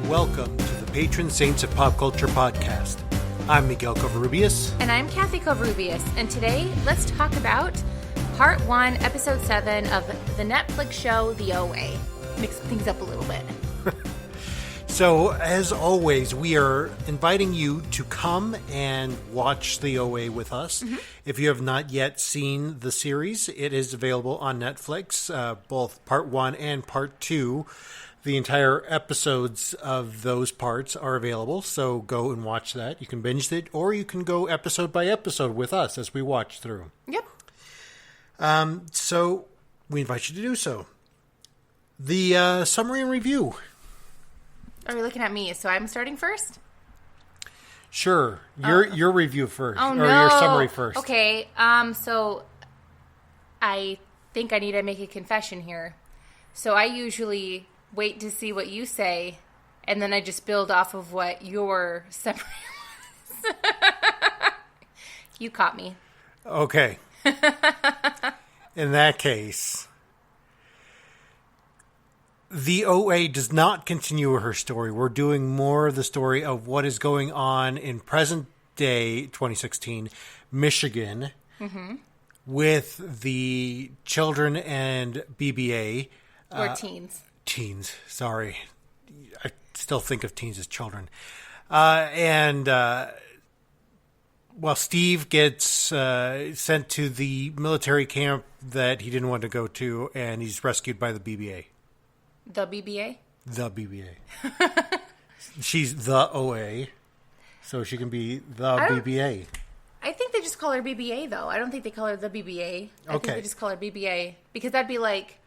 Welcome to the Patron Saints of Pop Culture podcast. I'm Miguel Covarrubias. And I'm Kathy Covarrubias. And today, let's talk about Part 1, Episode 7 of the Netflix show, The OA. Mix things up a little bit. So, as always, we are inviting you to come and watch The OA with us. Mm-hmm. If you have not yet seen the series, it is available on Netflix, both Part 1 and Part 2. The entire episodes of those parts are available, so go and watch that. You can binge it, or you can go episode by episode with us as we watch through. Yep. So, we invite you to do so. The summary and review. Are we looking at me? So I'm starting first? Sure. Your review first. Oh, or no. Your summary first. Okay. So I think I need to make a confession here. So I usually wait to see what you say, and then I just build off of what your summary was. You caught me. Okay. In that case, the OA does not continue her story. We're doing more of the story of what is going on in present day 2016 Michigan with the children and BBA. Or teens. Teens, sorry. I still think of teens as children. Steve gets sent to the military camp that he didn't want to go to, and he's rescued by the BBA. The BBA? The BBA. She's the OA, so she can be the BBA. I think they just call her BBA, though. I don't think they call her the BBA. I think they just call her BBA, because that'd be like...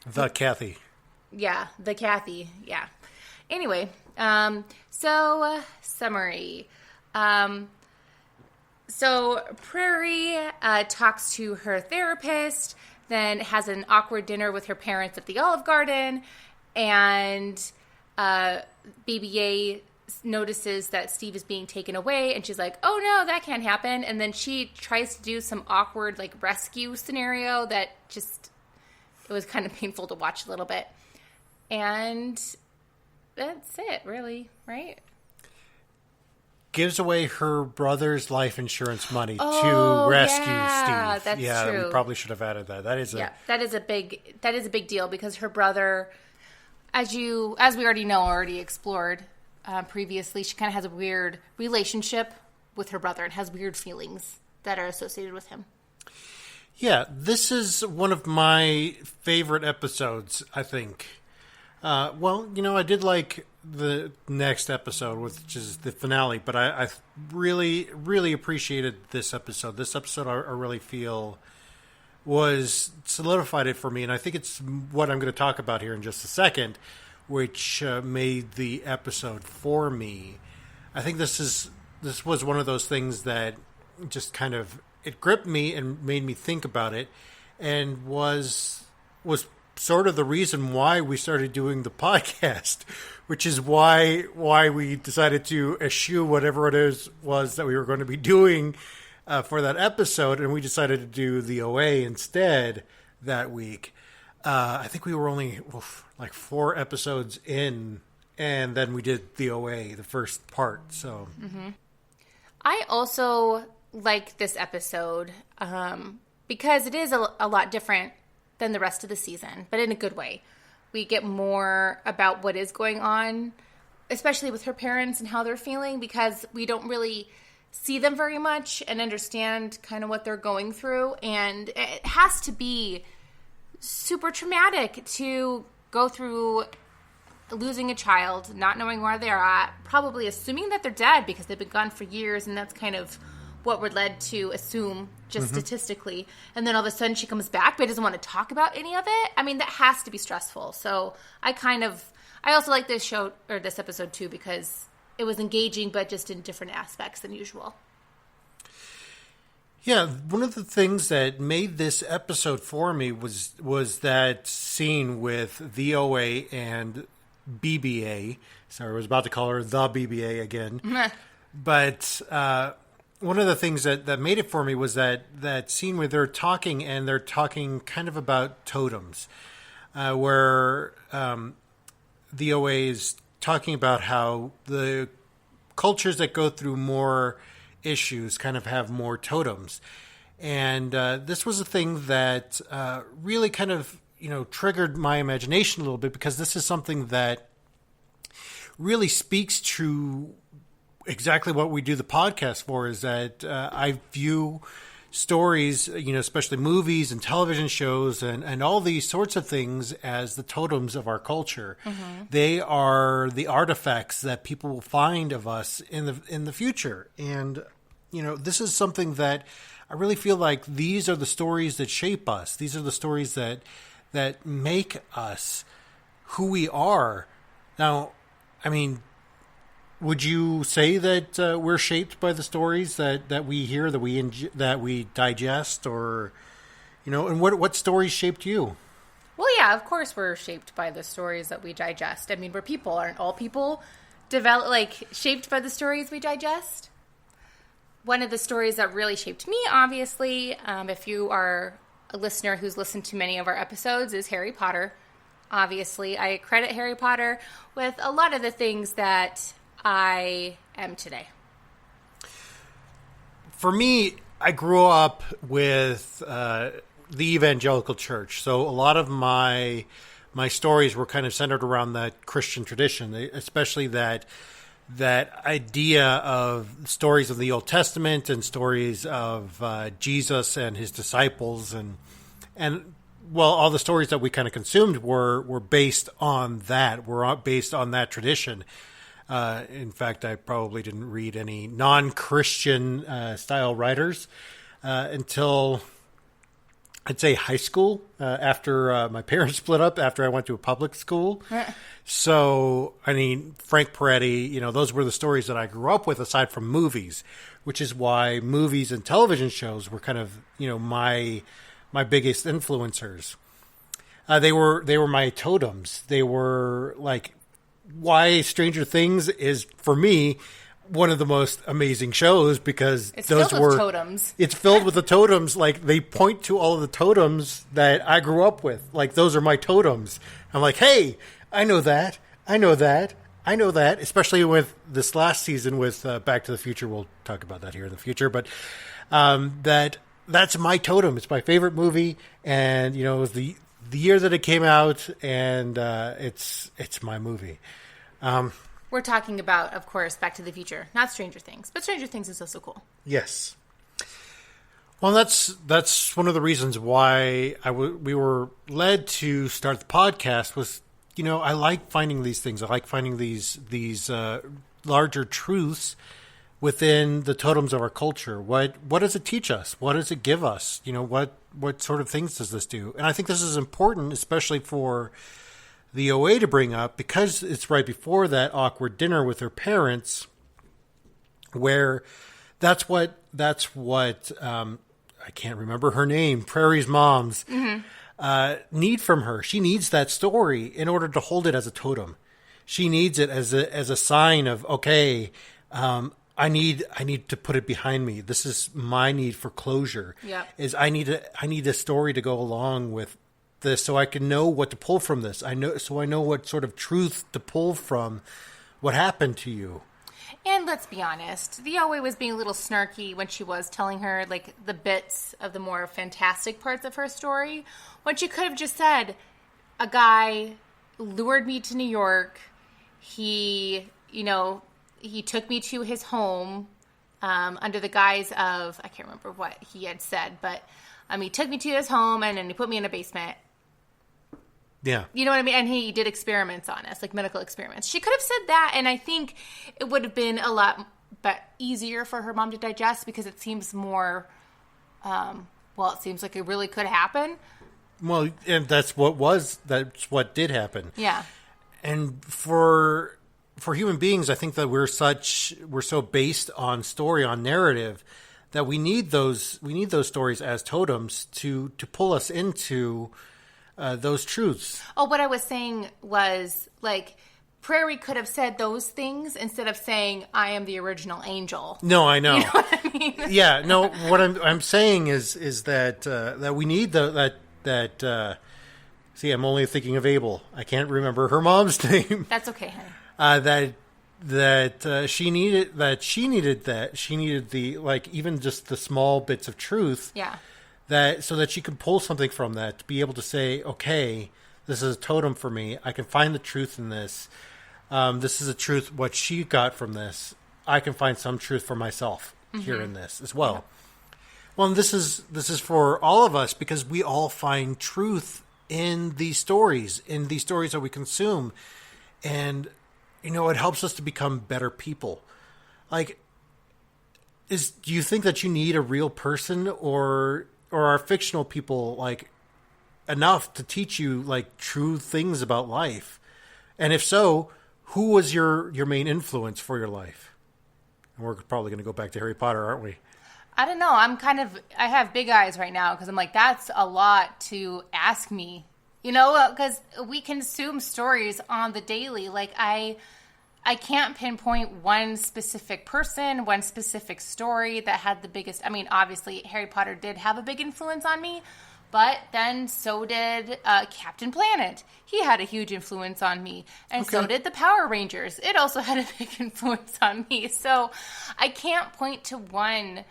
The Kathy. Yeah, the Kathy. Yeah. Anyway, summary. So Prairie talks to her therapist, then has an awkward dinner with her parents at the Olive Garden, and BBA notices that Steve is being taken away, and she's like, oh no, that can't happen. And then she tries to do some awkward rescue scenario that just, it was kind of painful to watch a little bit. And that's it, really, right? Gives away her brother's life insurance money to rescue Steve. That's true. We probably should have added that. That is a big deal, because her brother, as we already explored previously, she kind of has a weird relationship with her brother and has weird feelings that are associated with him. Yeah, this is one of my favorite episodes, I think. I did like the next episode, which is the finale, but I really, really appreciated this episode. This episode, I really feel, was solidified it for me, and I think it's what I'm going to talk about here in just a second, which made the episode for me. I think this was one of those things that just kind of, it gripped me and made me think about it, and was sort of the reason why we started doing the podcast, which is why we decided to eschew whatever it was that we were going to be doing for that episode, and we decided to do the OA instead that week. I think we were only 4 episodes in, and then we did the OA, the first part. So, I also like this episode because it is a lot different than the rest of the season, but in a good way. We get more about what is going on, especially with her parents and how they're feeling, because we don't really see them very much and understand kind of what they're going through. And it has to be super traumatic to go through losing a child, not knowing where they're at, probably assuming that they're dead because they've been gone for years, and that's kind of what we're led to assume just statistically. And then all of a sudden she comes back but doesn't want to talk about any of it. I mean, that has to be stressful. So I also like this show, or this episode too, because it was engaging, but just in different aspects than usual. Yeah, one of the things that made this episode for me was that scene with the OA and BBA. Sorry, I was about to call her the BBA again. But one of the things that made it for me was that scene where they're talking kind of about totems, where the OA is talking about how the cultures that go through more issues kind of have more totems. And this was a thing that really kind of, triggered my imagination a little bit, because this is something that really speaks to exactly what we do the podcast for, is that I view stories, especially movies and television shows and all these sorts of things as the totems of our culture. Mm-hmm. They are the artifacts that people will find of us in the future. And, this is something that I really feel like these are the stories that shape us. These are the stories that make us who we are. Now, I mean, would you say that we're shaped by the stories that we hear, that we digest, or, and what stories shaped you? Well, yeah, of course we're shaped by the stories that we digest. I mean, we're people. Aren't all people shaped by the stories we digest? One of the stories that really shaped me, obviously, if you are a listener who's listened to many of our episodes, is Harry Potter. Obviously, I credit Harry Potter with a lot of the things that I am today. For me, I grew up with the evangelical church, so a lot of my stories were kind of centered around that Christian tradition, especially that idea of stories of the Old Testament and stories of Jesus and his disciples, and well, all the stories that we kind of consumed were based on that. Were based on that tradition. In fact, I probably didn't read any non-Christian style writers until I'd say high school, after my parents split up, after I went to a public school. So, I mean, Frank Peretti, those were the stories that I grew up with aside from movies, which is why movies and television shows were kind of, my biggest influencers. They were my totems. They were like, why Stranger Things is, for me, one of the most amazing shows, because it's filled with totems. It's filled with the totems. Like, they point to all of the totems that I grew up with. Like, those are my totems. I'm like, hey, I know that. I know that. I know that. Especially with this last season with Back to the Future. We'll talk about that here in the future. But that's my totem. It's my favorite movie, and it was the year that it came out, and it's my movie. We're talking about, of course, Back to the Future, not Stranger Things, but Stranger Things is also cool. Yes. Well, that's one of the reasons why we were led to start the podcast. Was I like finding these things. I like finding these larger truths within the totems of our culture. What does it teach us? What does it give us? What sort of things does this do? And I think this is important, especially for the OA to bring up, because it's right before that awkward dinner with her parents, where that's what I can't remember her name, Prairie's mom's need from her. She needs that story in order to hold it as a totem. She needs it as a sign of, okay, I need to put it behind me. This is my need for closure. Yeah. Is I need a story to go along with this, so I can know what to pull from this. I know what sort of truth to pull from what happened to you. And let's be honest, the OA was being a little snarky when she was telling her like the bits of the more fantastic parts of her story, when she could have just said, a guy lured me to New York. He took me to his home under the guise of, I can't remember what he had said, but he took me to his home and then he put me in a basement. Yeah. You know what I mean? And he did experiments on us, like medical experiments. She could have said that, and I think it would have been a lot easier for her mom to digest, because it seems more, it seems like it really could happen. Well, and that's what did happen. Yeah. And for human beings, I think that we're so based on story, on narrative, that we need those stories as totems to pull us into those truths. Oh, what I was saying was, like, Prairie could have said those things instead of saying, I am the original angel. No, I know. You know what I mean? Yeah, no, what I'm saying is that we need see, I'm only thinking of Abel. I can't remember her mom's name. That's okay, honey. she needed the, like, even just the small bits of truth. Yeah. That so that she could pull something from that to be able to say, okay, this is a totem for me. I can find the truth in this. This is a truth. What she got from this, I can find some truth for myself here in this as well. Yeah. Well, and this is for all of us, because we all find truth in these stories that we consume, and it helps us to become better people. Like, do you think that you need a real person, or are fictional people like enough to teach you like true things about life? And if so, who was your main influence for your life? And we're probably going to go back to Harry Potter, aren't we? I don't know. I have big eyes right now because I'm like, that's a lot to ask me, because we consume stories on the daily. Like I can't pinpoint one specific person, one specific story that had the biggest. I mean, obviously Harry Potter did have a big influence on me, but then so did Captain Planet. He had a huge influence on me. And so did the Power Rangers. It also had a big influence on me. So I can't point to one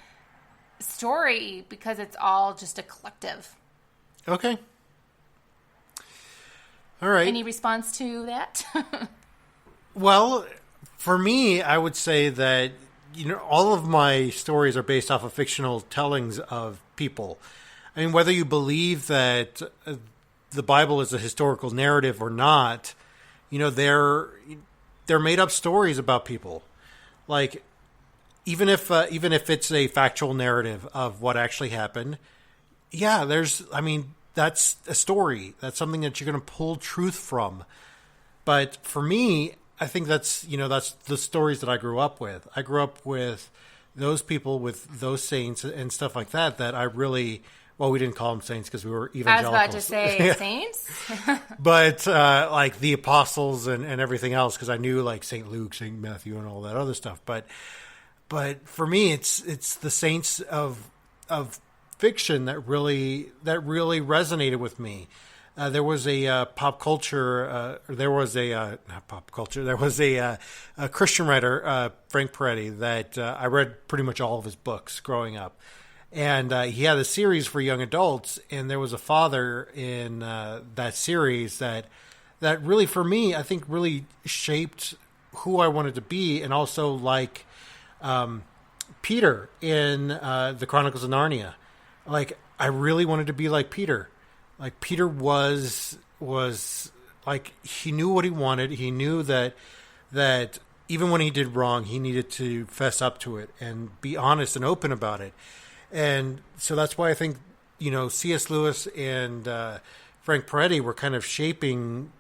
story because it's all just a collective. Okay. All right. Any response to that? Well, for me, I would say that, all of my stories are based off of fictional tellings of people. I mean, whether you believe that the Bible is a historical narrative or not, they're made up stories about people. Like, even if it's a factual narrative of what actually happened, yeah, that's a story. That's something that you're going to pull truth from. But for me, I think that's the stories that I grew up with. I grew up with those people, with those saints and stuff like that, that I really, well, we didn't call them saints because we were evangelicals. I was about to say saints. But like the apostles and everything else, because I knew like St. Luke, St. Matthew, and all that other stuff. But for me, it's the saints of fiction that really resonated with me. There was a pop culture. There was a not pop culture. There was a Christian writer, Frank Peretti, that I read pretty much all of his books growing up, and he had a series for young adults. And there was a father in that series that really, for me, I think, really shaped who I wanted to be, and also like Peter in the Chronicles of Narnia. Like, I really wanted to be like Peter. Like, Peter was like, he knew what he wanted. He knew that even when he did wrong, he needed to fess up to it and be honest and open about it. And so that's why I think, C.S. Lewis and Frank Peretti were kind of shaping,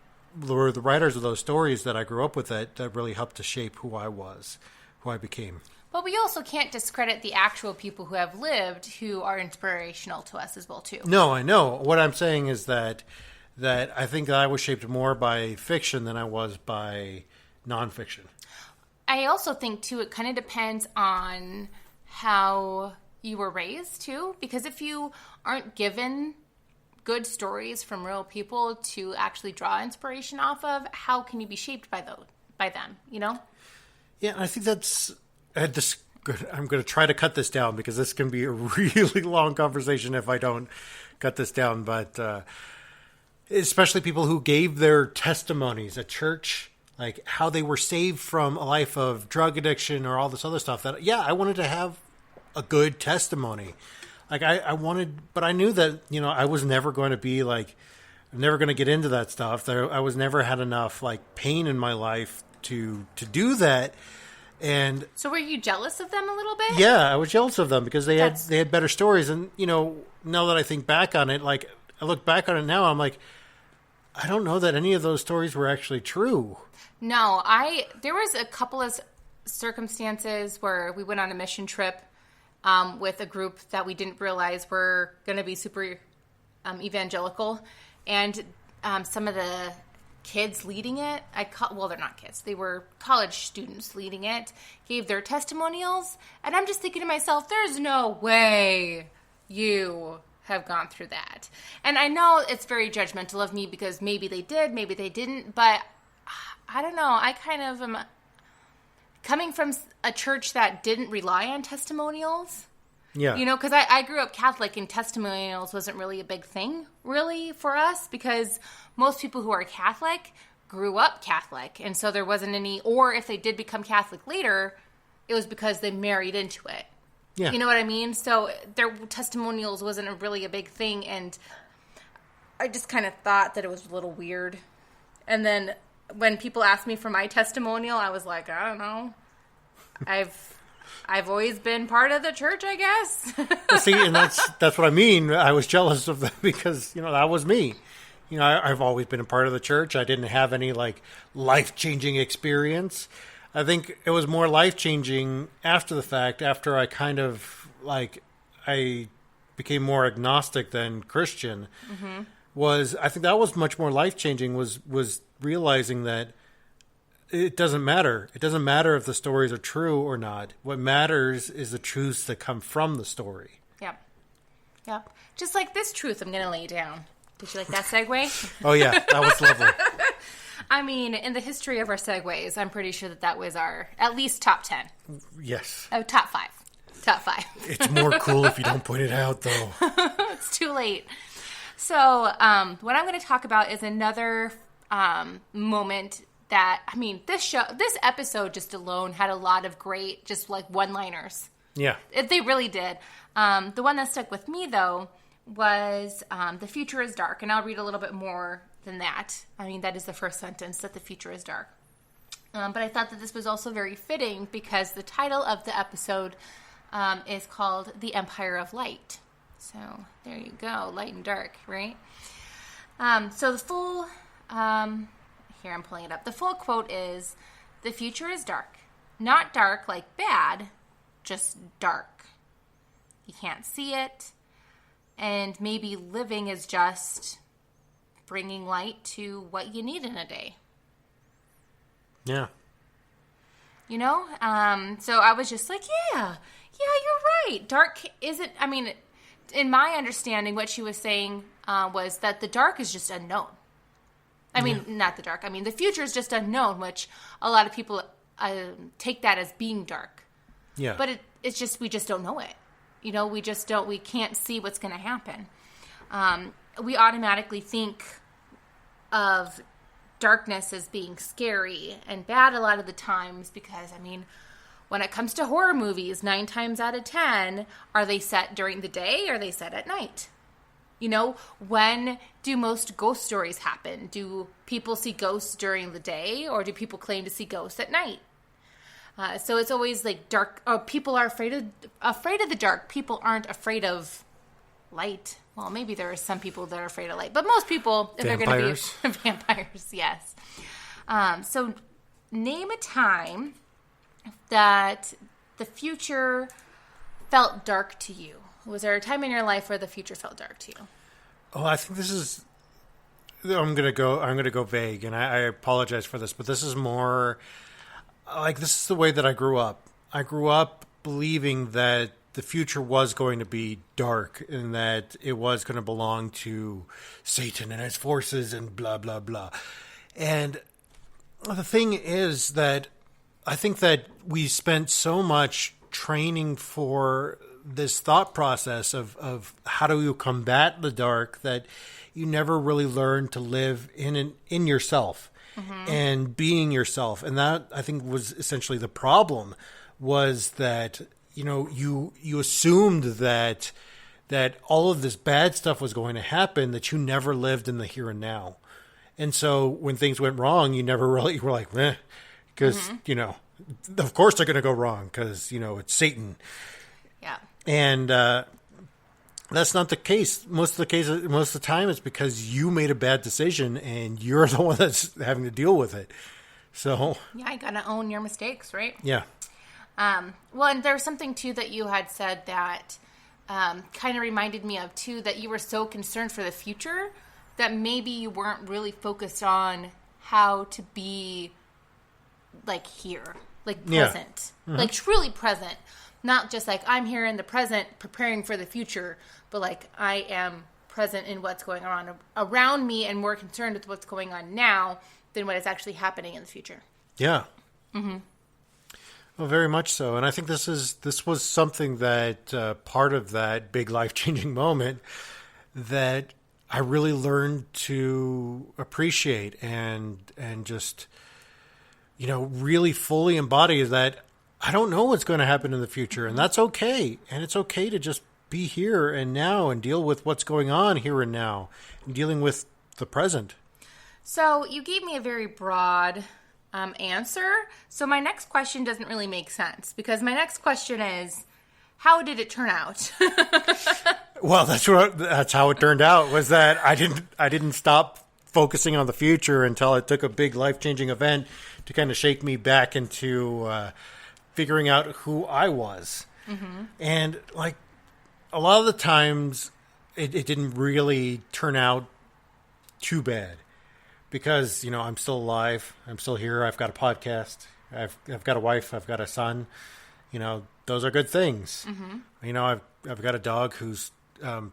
were the writers of those stories that I grew up with that really helped to shape who I was, who I became. But we also can't discredit the actual people who have lived, who are inspirational to us as well, too. No, I know. What I'm saying is that I think that I was shaped more by fiction than I was by nonfiction. I also think, too, it kind of depends on how you were raised, too. Because if you aren't given good stories from real people to actually draw inspiration off of, how can you be shaped by them, Yeah, I think that's... I'm going to try to cut this down because this can be a really long conversation if I don't cut this down. But especially people who gave their testimonies at church, like how they were saved from a life of drug addiction or all this other stuff. That, yeah, I wanted to have a good testimony. Like I wanted, but I knew that, I was never going to be like, I'm never going to get into that stuff. I was never had enough like pain in my life to do that. And so were you jealous of them a little bit? Yeah, I was jealous of them because they had better stories. And, now that I think back on it, like I look back on it now, I'm like, I don't know that any of those stories were actually true. No, there was a couple of circumstances where we went on a mission trip with a group that we didn't realize were going to be super evangelical. And some of the kids leading it, they're not kids, they were college students leading it, gave their testimonials, and I'm just thinking to myself, there's no way you have gone through that. And I know it's very judgmental of me because maybe they did, maybe they didn't, but I don't know. I kind of am coming from a church that didn't rely on testimonials. Yeah. You know, because I grew up Catholic, and testimonials wasn't really a big thing, really, for us, because most people who are Catholic grew up Catholic, and so there wasn't any, or if they did become Catholic later, it was because they married into it. Yeah. You know what I mean? So their testimonials wasn't really a big thing, and I just kind of thought that it was a little weird. And then when people asked me for my testimonial, I was like, I don't know. I've always been part of the church, I guess. See, and that's what I mean. I was jealous of them because, that was me. I've always been a part of the church. I didn't have any life-changing experience. I think it was more life-changing after the fact, after I kind of I became more agnostic than Christian. Mm-hmm. I think that was much more life-changing was realizing that it doesn't matter. It doesn't matter if the stories are true or not. What matters is the truths that come from the story. Yep. Just like this truth I'm going to lay down. Did you like that segue? Oh, yeah. That was lovely. I mean, in the history of our segues, I'm pretty sure that was our at least top 10. Yes. Oh, top 5. Top 5. It's more cool if you don't point it out, though. It's too late. So, what I'm going to talk about is another moment that, this episode just alone had a lot of great, just one-liners. Yeah. They really did. The one that stuck with me, though, was the future is dark. And I'll read a little bit more than that. That is the first sentence, that the future is dark. But I thought that this was also very fitting because the title of the episode is called The Empire of Light. So there you go, light and dark, right? So the full... Here, I'm pulling it up. The full quote is, "The future is dark. Not dark like bad, just dark. You can't see it, and maybe living is just bringing light to what you need in a day." Yeah. So I was just like, yeah, you're right. Dark isn't, in my understanding, what she was saying was that the dark is just unknown. Not the dark. The future is just unknown, which a lot of people take that as being dark. Yeah. But it's just, we just don't know it. We can't see what's going to happen. We automatically think of darkness as being scary and bad a lot of the times because, when it comes to horror movies, 9 times out of 10, are they set during the day or are they set at night? When do most ghost stories happen? Do people see ghosts during the day, or do people claim to see ghosts at night? So it's always dark. Oh, people are afraid of the dark. People aren't afraid of light. Well, maybe there are some people that are afraid of light, but most people, if vampires. They're going to be vampires, yes. So name a time that the future felt dark to you. Was there a time in your life where the future felt dark to you? Oh, I think this is... I'm gonna go vague, and I apologize for this, but this is more... this is the way that I grew up. I grew up believing that the future was going to be dark, and that it was going to belong to Satan and his forces and blah, blah, blah. And the thing is that I think that we spent so much training for this thought process of how do you combat the dark that you never really learn to live in yourself and being yourself. And that, I think, was essentially the problem, was that, you assumed that all of this bad stuff was going to happen, that you never lived in the here and now. And so when things went wrong, you never really were like, meh, because, of course they're going to go wrong because, it's Satan. Yeah. And that's not the case. Most of the time, it's because you made a bad decision and you're the one that's having to deal with it. So yeah, you gotta own your mistakes, right? Yeah. Well, and there was something too that you had said that kind of reminded me of too, that you were so concerned for the future that maybe you weren't really focused on how to be here, present, Yeah. Truly present. Not just I'm here in the present preparing for the future, but I am present in what's going on around me and more concerned with what's going on now than what is actually happening in the future. Yeah. Well, very much so. And I think this was something that part of that big life-changing moment that I really learned to appreciate and just, really fully embody that I don't know what's going to happen in the future, and that's okay. And it's okay to just be here and now and deal with what's going on here and now and dealing with the present. So you gave me a very broad answer. So my next question doesn't really make sense because my next question is, how did it turn out? Well, that's how it turned out, was that I didn't stop focusing on the future until it took a big life-changing event to kind of shake me back into figuring out who I was. Mm-hmm. And like a lot of the times it didn't really turn out too bad because, I'm still alive. I'm still here. I've got a podcast. I've got a wife. I've got a son. Those are good things. Mm-hmm. I've got a dog who's, I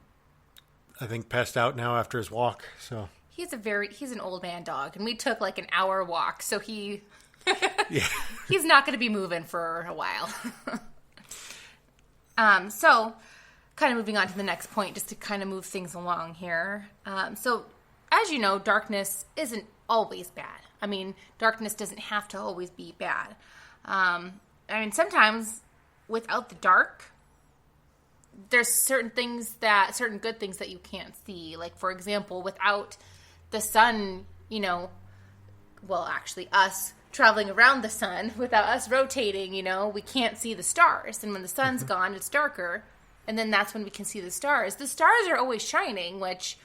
think, passed out now after his walk. So he's an old man dog, and we took like an hour walk. So he's not going to be moving for a while. So kind of moving on to the next point, just to kind of move things along here. So as you know, darkness isn't always bad. I mean, darkness doesn't have to always be bad. Sometimes without the dark, there's certain good things that you can't see. Like, for example, without the sun, us traveling around the sun, without us rotating, we can't see the stars. And when the sun's gone, it's darker. And then that's when we can see the stars. The stars are always shining, which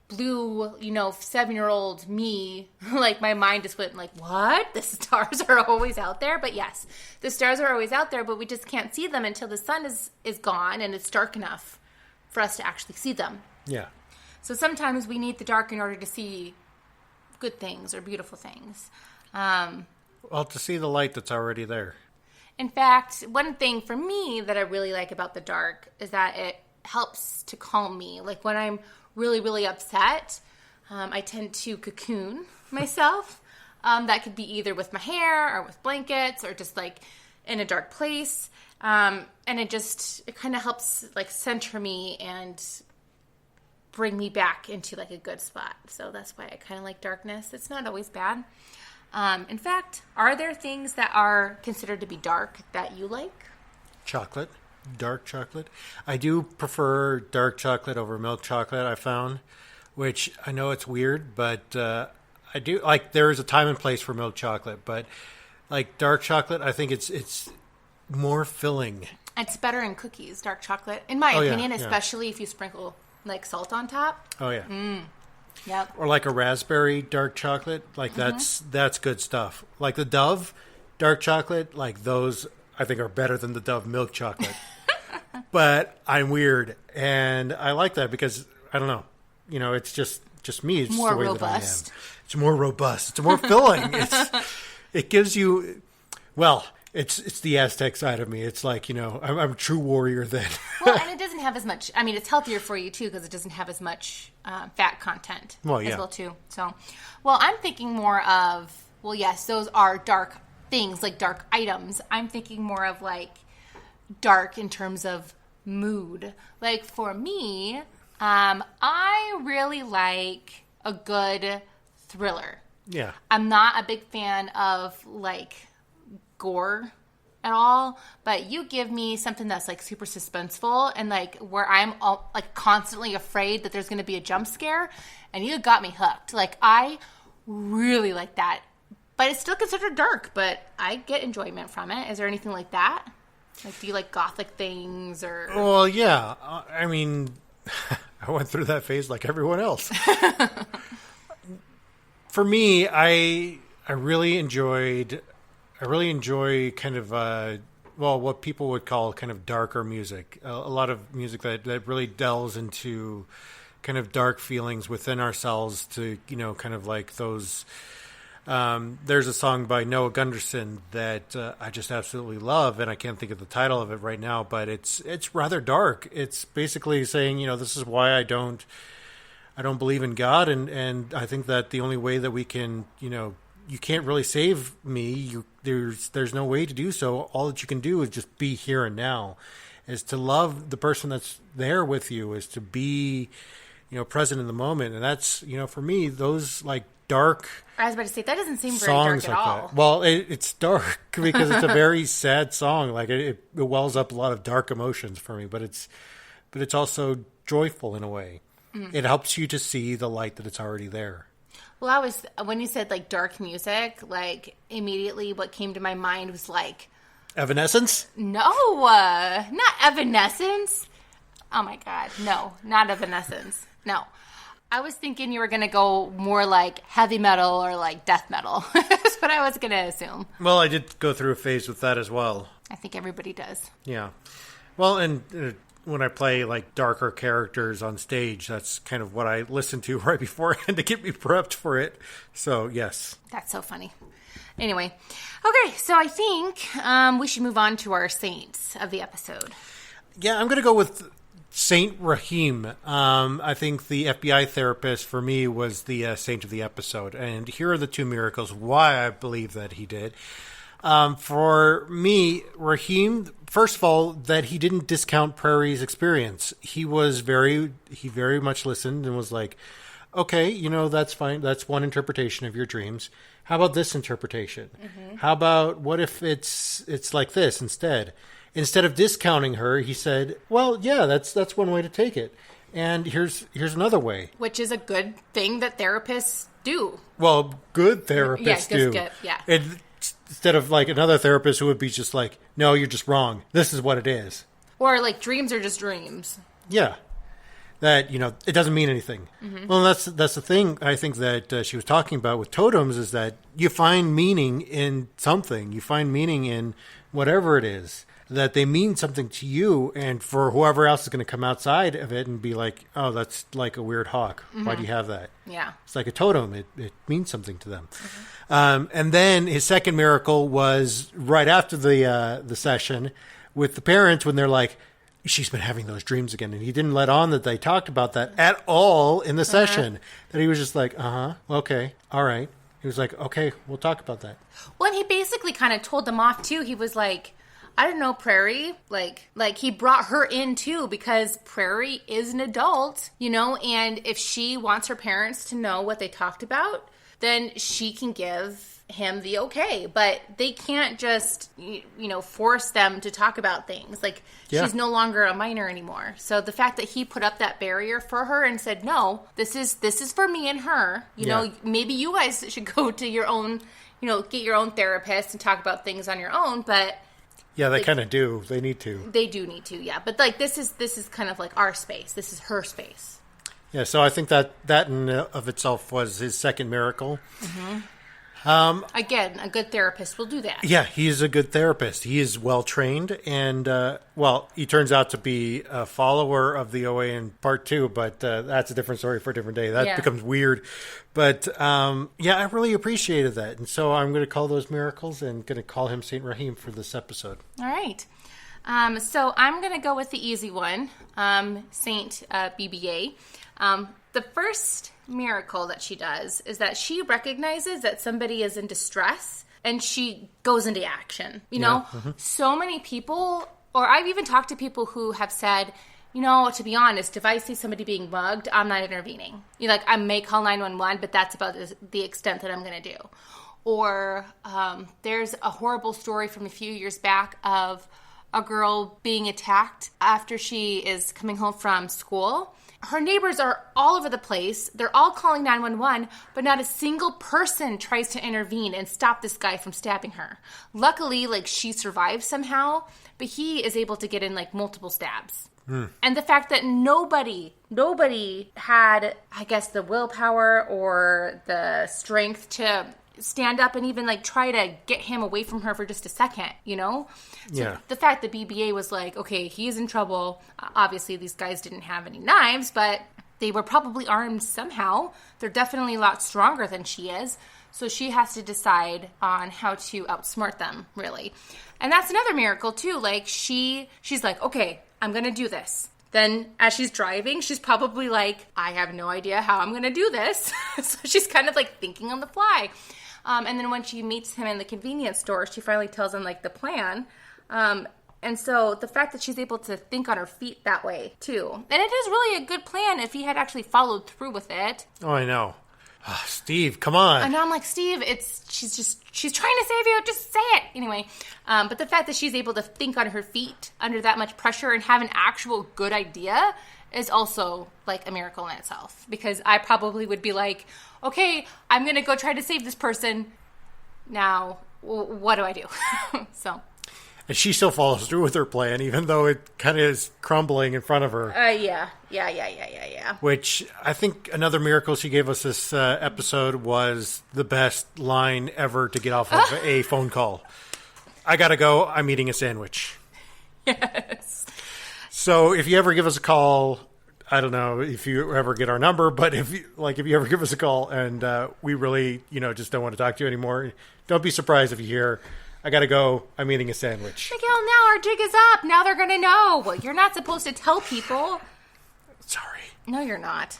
blew, 7-year-old me, like my mind just went like, what? The stars are always out there? But yes, the stars are always out there, but we just can't see them until the sun is gone and it's dark enough for us to actually see them. Yeah. So sometimes we need the dark in order to see good things or beautiful things. Well, to see the light that's already there. In fact, one thing for me that I really like about the dark is that it helps to calm me. Like when I'm really, really upset, I tend to cocoon myself. That could be either with my hair or with blankets or just like in a dark place. And it kind of helps like center me and bring me back into like a good spot. So that's why I kind of like darkness. It's not always bad. In fact, are there things that are considered to be dark that you like? Chocolate. Dark chocolate. I do prefer dark chocolate over milk chocolate, I found, which I know it's weird, but I do like. There is a time and place for milk chocolate, but like dark chocolate, I think it's more filling. It's better in cookies, dark chocolate, in my opinion, especially if you sprinkle like salt on top. Oh yeah. Yep. Or like a raspberry dark chocolate, like that's good stuff. Like the Dove dark chocolate, like those I think are better than the Dove milk chocolate. But I'm weird, and I like that because I don't know, it's just me. It's more the way robust. that I am. It's more robust. It's more filling. It gives you, well, it's the Aztec side of me. It's like I'm a true warrior then. Well, and it doesn't have as much. I mean, it's healthier for you too because it doesn't have as much fat content as well too. So, well, I'm thinking more of yes, those are dark things like dark items. I'm thinking more of like dark in terms of mood. Like for me, I really like a good thriller. Yeah. I'm not a big fan of like gore at all, but you give me something that's like super suspenseful and like where I'm like constantly afraid that there's going to be a jump scare, and you got me hooked. Like I really like that, but it's still considered dark, but I get enjoyment from it. Is there anything like that? Like, do you like gothic things or? Well, yeah. I mean, I went through that phase like everyone else. For me, I really enjoy kind of what people would call kind of darker music. A lot of music that really delves into kind of dark feelings within ourselves to kind of like those There's a song by Noah Gunderson that I just absolutely love, and I can't think of the title of it right now, but it's rather dark. It's basically saying, this is why I don't believe in God, and I think that the only way that we can, you can't really save me. There's no way to do so. All that you can do is just be here and now, is to love the person that's there with you, is to be, present in the moment. And that's, for me, those like dark. I was about to say, that doesn't seem very dark at all. That. Well, it's dark because it's a very sad song. Like it wells up a lot of dark emotions for me, but it's also joyful in a way. It helps you to see the light that it's already there. Well, when you said like dark music, like immediately what came to my mind was like Evanescence? No, not Evanescence. Oh my God, no, not Evanescence. No, I was thinking you were gonna go more like heavy metal or like death metal. That's what I was gonna assume. Well, I did go through a phase with that as well. I think everybody does. Yeah. Well, and when I play like darker characters on stage, that's kind of what I listen to right beforehand to get me prepped for it. So, yes. That's so funny. Anyway, okay, so I think we should move on to our saints of the episode. Yeah, I'm going to go with Saint Rahim. I think the FBI therapist for me was the saint of the episode. And here are the two miracles why I believe that he did. For me, Rahim, first of all, that he didn't discount Prairie's experience. He very much listened and was like, okay, that's fine. That's one interpretation of your dreams. How about this interpretation? Mm-hmm. How about what if it's like this instead? Instead of discounting her, he said, well, yeah, that's one way to take it. And here's another way. Which is a good thing that therapists do. Well, good therapists do. Good, yeah. Instead of like another therapist who would be just like, no, you're just wrong. This is what it is. Or like dreams are just dreams. Yeah. That, it doesn't mean anything. Mm-hmm. Well, that's the thing I think that she was talking about with totems is that you find meaning in something. You find meaning in whatever it is. That they mean something to you, and for whoever else is going to come outside of it and be like, oh, that's like a weird hawk. Mm-hmm. Why do you have that? Yeah. It's like a totem. It means something to them. Mm-hmm. And then his second miracle was right after the session with the parents when they're like, she's been having those dreams again. And he didn't let on that they talked about that at all in the session. That he was just like, okay, all right. He was like, okay, we'll talk about that. Well, and he basically kind of told them off, too. He was like, I don't know, Prairie, like he brought her in too because Prairie is an adult, and if she wants her parents to know what they talked about, then she can give him the okay, but they can't just, force them to talk about things. Like, she's no longer a minor anymore. So the fact that he put up that barrier for her and said, no, this is for me and her, maybe you guys should go to your own, get your own therapist and talk about things on your own, but... Yeah, they kind of do. They need to. They do need to, yeah. But like this is kind of like our space. This is her space. Yeah, so I think that in of itself was his second miracle. Mm-hmm. Again, a good therapist will do that. Yeah, he's a good therapist. He is well trained, and he turns out to be a follower of the OA in part 2. But that's a different story for a different day. That becomes weird. But I really appreciated that, and so I'm going to call those miracles and going to call him Saint Rahim for this episode. All right. So I'm going to go with the easy one, Saint BBA. The first miracle that she does is that she recognizes that somebody is in distress and she goes into action. So many people, or I've even talked to people who have said, to be honest, if I see somebody being mugged, I'm not intervening. I may call 911, but that's about the extent that I'm going to do. Or there's a horrible story from a few years back of a girl being attacked after she is coming home from school. Her neighbors are all over the place. They're all calling 911, but not a single person tries to intervene and stop this guy from stabbing her. Luckily, she survives somehow, but he is able to get in, multiple stabs. And the fact that nobody had, I guess, the willpower or the strength to stand up and even try to get him away from her for just a second, So the fact that BBA was like, okay, he's in trouble. Obviously, these guys didn't have any knives, but They were probably armed somehow. They're definitely a lot stronger than she is. So she has to decide on how to outsmart them, really. And that's another miracle, too. Like, she's like, okay, I'm going to do this. Then as she's driving, she's probably like, I have no idea how I'm going to do this. So she's kind of like thinking on the fly. And then when she meets him in the convenience store, she finally tells him like the plan. And so the fact that she's able to think on her feet that way, too. And it is really a good plan if he had actually followed through with it. Oh, I know. Oh, Steve, come on. And I'm like, Steve, she's trying to save you. Just say it. Anyway, but the fact that she's able to think on her feet under that much pressure and have an actual good idea is also like a miracle in itself. Because I probably would be like, okay, I'm going to go try to save this person. Now, what do I do? So... And she still follows through with her plan, even though it kind of is crumbling in front of her. Yeah. Which I think another miracle she gave us this episode was the best line ever to get off of a phone call. I gotta go. I'm eating a sandwich. Yes. So if you ever give us a call, I don't know if you ever get our number, but if you ever give us a call and we really, just don't want to talk to you anymore, don't be surprised if you hear, I gotta go, I'm eating a sandwich. Miguel, now our jig is up. Now they're gonna know. Well, you're not supposed to tell people. Sorry. No, you're not.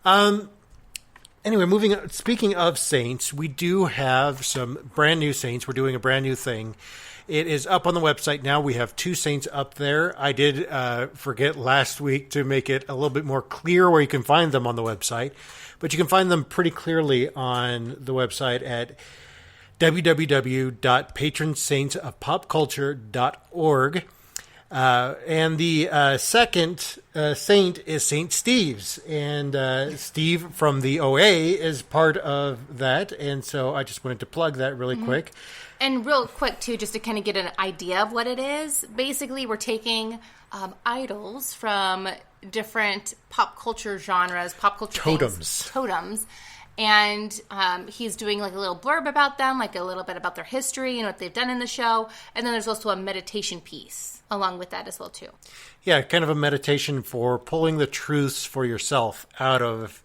Anyway, moving on. Speaking of saints, we do have some brand new saints. We're doing a brand new thing. It is up on the website now. We have 2 saints up there. I did forget last week to make it a little bit more clear where you can find them on the website. But you can find them pretty clearly on the website at www.patronsaintsofpopculture.org. And the second saint is Saint Steve's. And Steve from the OA is part of that. And so I just wanted to plug that really quick. And real quick, too, just to kind of get an idea of what it is. Basically, we're taking idols from different pop culture genres, pop culture totems. And he's doing like a little blurb about them, like a little bit about their history and what they've done in the show. And then there's also a meditation piece along with that as well, too. Yeah, kind of a meditation for pulling the truths for yourself out of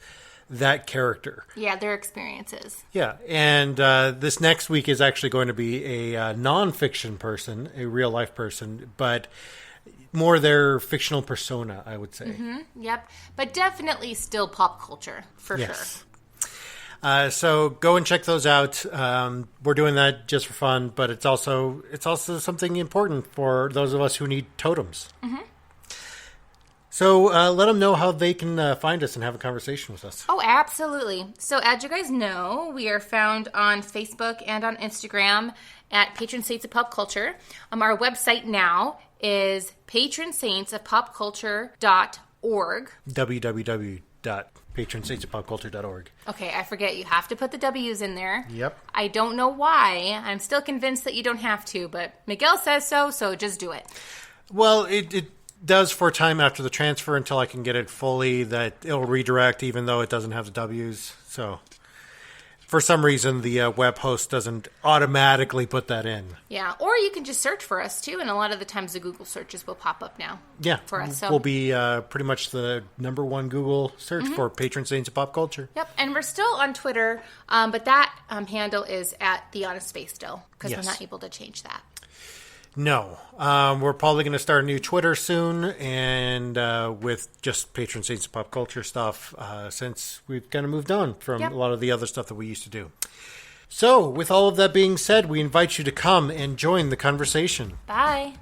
that character. Yeah, their experiences. Yeah, and this next week is actually going to be a non-fiction person, a real-life person, but more their fictional persona, I would say. Mm-hmm. Yep, but definitely still pop culture, for sure. So go and check those out. We're doing that just for fun, but it's also something important for those of us who need totems. Mm-hmm. So let them know how they can find us and have a conversation with us. Oh, absolutely. So as you guys know, we are found on Facebook and on Instagram at Patron Saints of Pop Culture. Our website now is patronsaintsofpopculture.org. www.patronsaintsofpopculture.org. Okay, I forget. You have to put the W's in there. Yep. I don't know why. I'm still convinced that you don't have to, but Miguel says so just do it. Well, it does for a time after the transfer until I can get it fully that it'll redirect even though it doesn't have the W's. So for some reason, the web host doesn't automatically put that in. Yeah, or you can just search for us, too, and a lot of the times the Google searches will pop up now. Yeah, for us. So we'll be pretty much the #1 Google search for Patron Saints of Pop Culture. Yep, and we're still on Twitter, but that handle is at The Honest Space still, because we're not able to change that. No. We're probably going to start a new Twitter soon, and with just Patron Saints of Pop Culture stuff, since we've kind of moved on from a lot of the other stuff that we used to do. So, with all of that being said, we invite you to come and join the conversation. Bye.